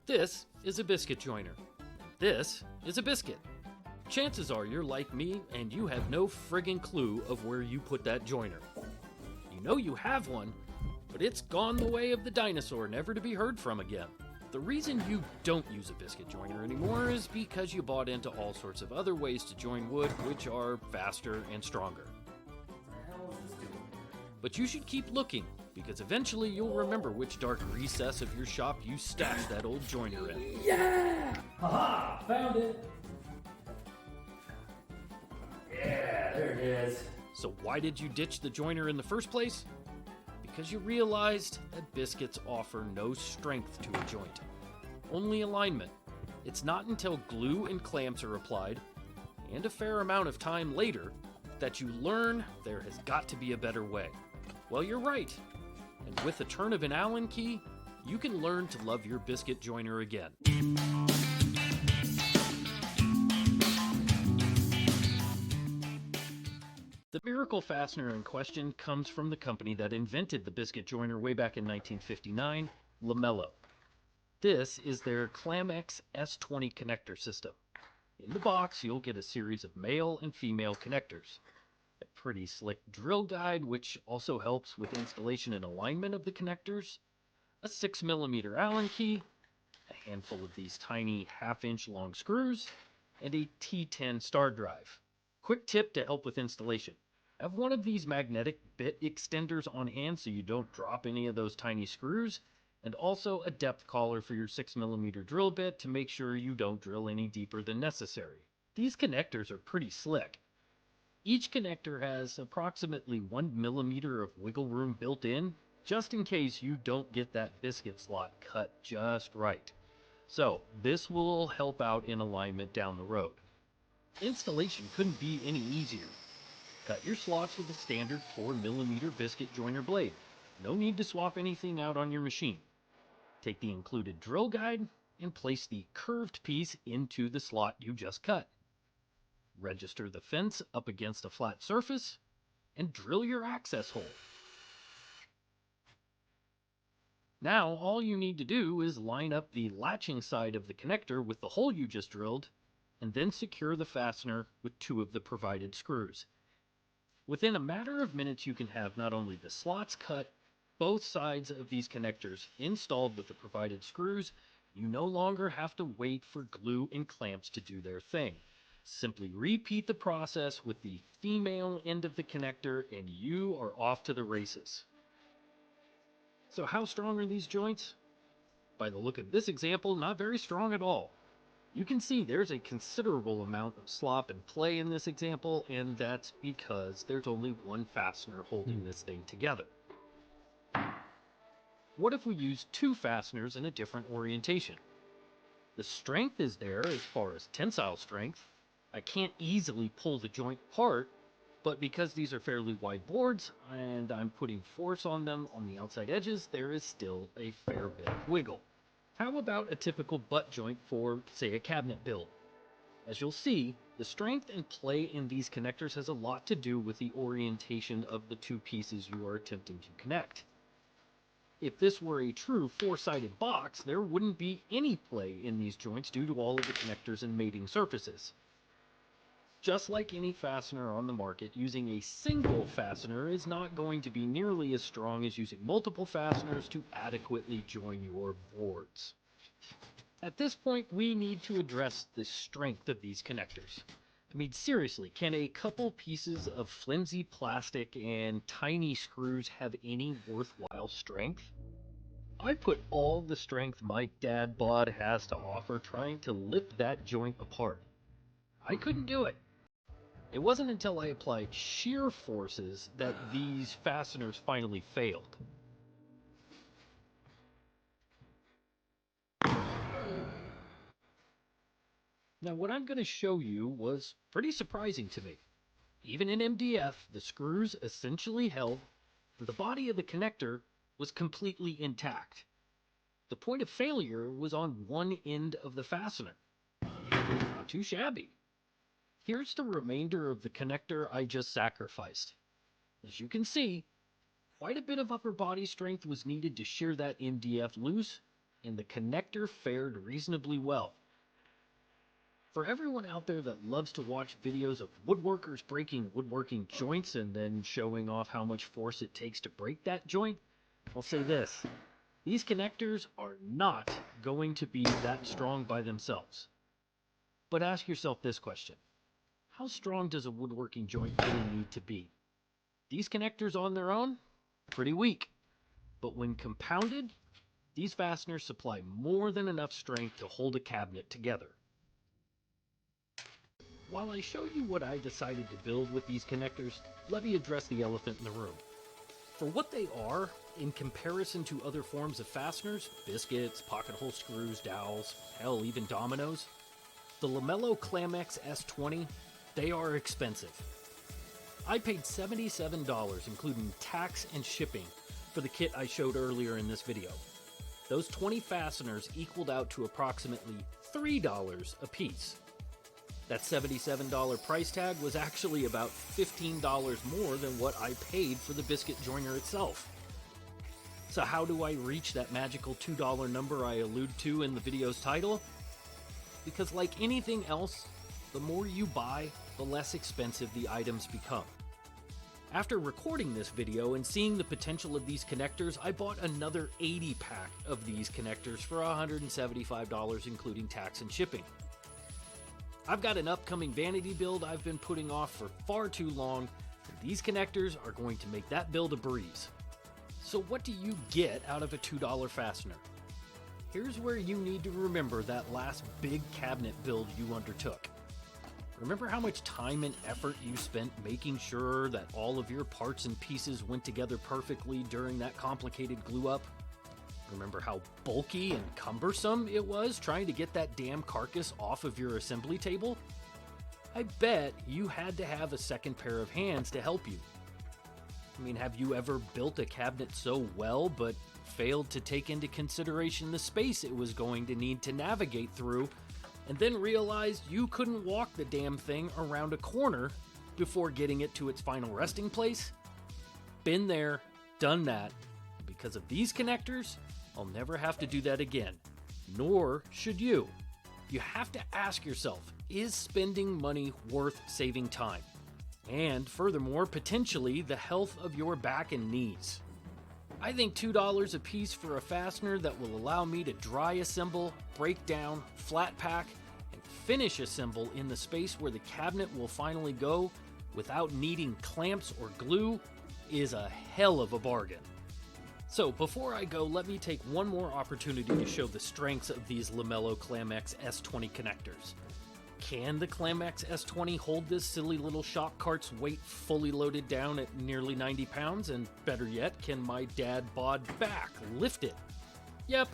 This is a biscuit joiner. This is a biscuit. Chances are you're like me and you have no friggin' clue of where you put that joiner. You know you have one, but it's gone the way of the dinosaur, never to be heard from again. The reason you don't use a biscuit joiner anymore is because you bought into all sorts of other ways to join wood, which are faster and stronger. But you should keep looking, because eventually you'll remember which dark recess of your shop you stashed that old joiner in. Yeah! Haha! Found it! Yeah, there it is. So why did you ditch the joiner in the first place? Because you realized that biscuits offer no strength to a joint, only alignment. It's not until glue and clamps are applied, and a fair amount of time later, that you learn there has got to be a better way. Well, you're right. And with the turn of an Allen key, you can learn to love your biscuit joiner again. The miracle fastener in question comes from the company that invented the biscuit joiner way back in 1959, Lamello. This is their Clamex S-20 connector system. In the box, you'll get a series of male and female connectors, a pretty slick drill guide which also helps with installation and alignment of the connectors, a 6mm Allen key, a handful of these tiny half-inch long screws, and a T10 star drive. Quick tip to help with installation. Have one of these magnetic bit extenders on hand so you don't drop any of those tiny screws, and also a depth collar for your 6mm drill bit to make sure you don't drill any deeper than necessary. These connectors are pretty slick. Each connector has approximately 1mm of wiggle room built in, just in case you don't get that biscuit slot cut just right. So this will help out in alignment down the road. Installation couldn't be any easier. Cut your slots with a standard 4mm biscuit joiner blade. No need to swap anything out on your machine. Take the included drill guide and place the curved piece into the slot you just cut. Register the fence up against a flat surface and drill your access hole. Now all you need to do is line up the latching side of the connector with the hole you just drilled, and then secure the fastener with 2 of the provided screws. Within a matter of minutes you can have not only the slots cut, both sides of these connectors installed with the provided screws. You no longer have to wait for glue and clamps to do their thing. Simply repeat the process with the female end of the connector and you are off to the races. So how strong are these joints? By the look of this example, not very strong at all. You can see there's a considerable amount of slop and play in this example, and that's because there's only one fastener holding this thing together. What if we use 2 fasteners in a different orientation? The strength is there as far as tensile strength. I can't easily pull the joint apart, but because these are fairly wide boards and I'm putting force on them on the outside edges, there is still a fair bit of wiggle. How about a typical butt joint for, say, a cabinet build? As you'll see, the strength and play in these connectors has a lot to do with the orientation of the 2 pieces you are attempting to connect. If this were a true 4-sided box, there wouldn't be any play in these joints due to all of the connectors and mating surfaces. Just like any fastener on the market, using a single fastener is not going to be nearly as strong as using multiple fasteners to adequately join your boards. At this point, we need to address the strength of these connectors. I mean, seriously, can a couple pieces of flimsy plastic and tiny screws have any worthwhile strength? I put all the strength my dad bod has to offer trying to lift that joint apart. I couldn't do it. It wasn't until I applied shear forces that these fasteners finally failed. Now, what I'm going to show you was pretty surprising to me. Even in MDF, the screws essentially held, and the body of the connector was completely intact. The point of failure was on one end of the fastener. Not too shabby. Here's the remainder of the connector I just sacrificed. As you can see, quite a bit of upper body strength was needed to shear that MDF loose, and the connector fared reasonably well. For everyone out there that loves to watch videos of woodworkers breaking woodworking joints and then showing off how much force it takes to break that joint, I'll say this. These connectors are not going to be that strong by themselves. But ask yourself this question. How strong does a woodworking joint really need to be? These connectors on their own? Pretty weak. But when compounded, these fasteners supply more than enough strength to hold a cabinet together. While I show you what I decided to build with these connectors, let me address the elephant in the room. For what they are, in comparison to other forms of fasteners, biscuits, pocket hole screws, dowels, hell, even dominoes, the Lamello Clamex S-20, they are expensive. I paid $77, including tax and shipping, for the kit I showed earlier in this video. Those 20 fasteners equaled out to approximately $3 a piece. That $77 price tag was actually about $15 more than what I paid for the biscuit joiner itself. So how do I reach that magical $2 number I allude to in the video's title? Because like anything else, the more you buy, the less expensive the items become. After recording this video and seeing the potential of these connectors, I bought another 80 pack of these connectors for $175, including tax and shipping. I've got an upcoming vanity build I've been putting off for far too long, and these connectors are going to make that build a breeze. So what do you get out of a $2 fastener? Here's where you need to remember that last big cabinet build you undertook. Remember how much time and effort you spent making sure that all of your parts and pieces went together perfectly during that complicated glue up? Remember how bulky and cumbersome it was trying to get that damn carcass off of your assembly table? I bet you had to have a second pair of hands to help you. I mean, have you ever built a cabinet so well but failed to take into consideration the space it was going to need to navigate through, and then realized you couldn't walk the damn thing around a corner before getting it to its final resting place? Been there, done that. Because of these connectors, I'll never have to do that again. Nor should you. You have to ask yourself, is spending money worth saving time? And furthermore, potentially the health of your back and knees. I think $2 a piece for a fastener that will allow me to dry assemble, break down, flat pack, and finish assemble in the space where the cabinet will finally go without needing clamps or glue is a hell of a bargain. So before I go, let me take one more opportunity to show the strengths of these Lamello Clamex S-20 connectors. Can the Clamex S-20 hold this silly little shop cart's weight fully loaded down at nearly 90 pounds? And better yet, can my dad bod back lift it? Yep.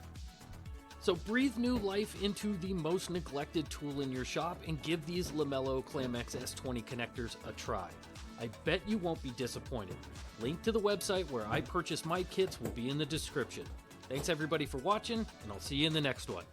So breathe new life into the most neglected tool in your shop and give these Lamello Clamex S-20 connectors a try. I bet you won't be disappointed. Link to the website where I purchase my kits will be in the description. Thanks everybody for watching, and I'll see you in the next one.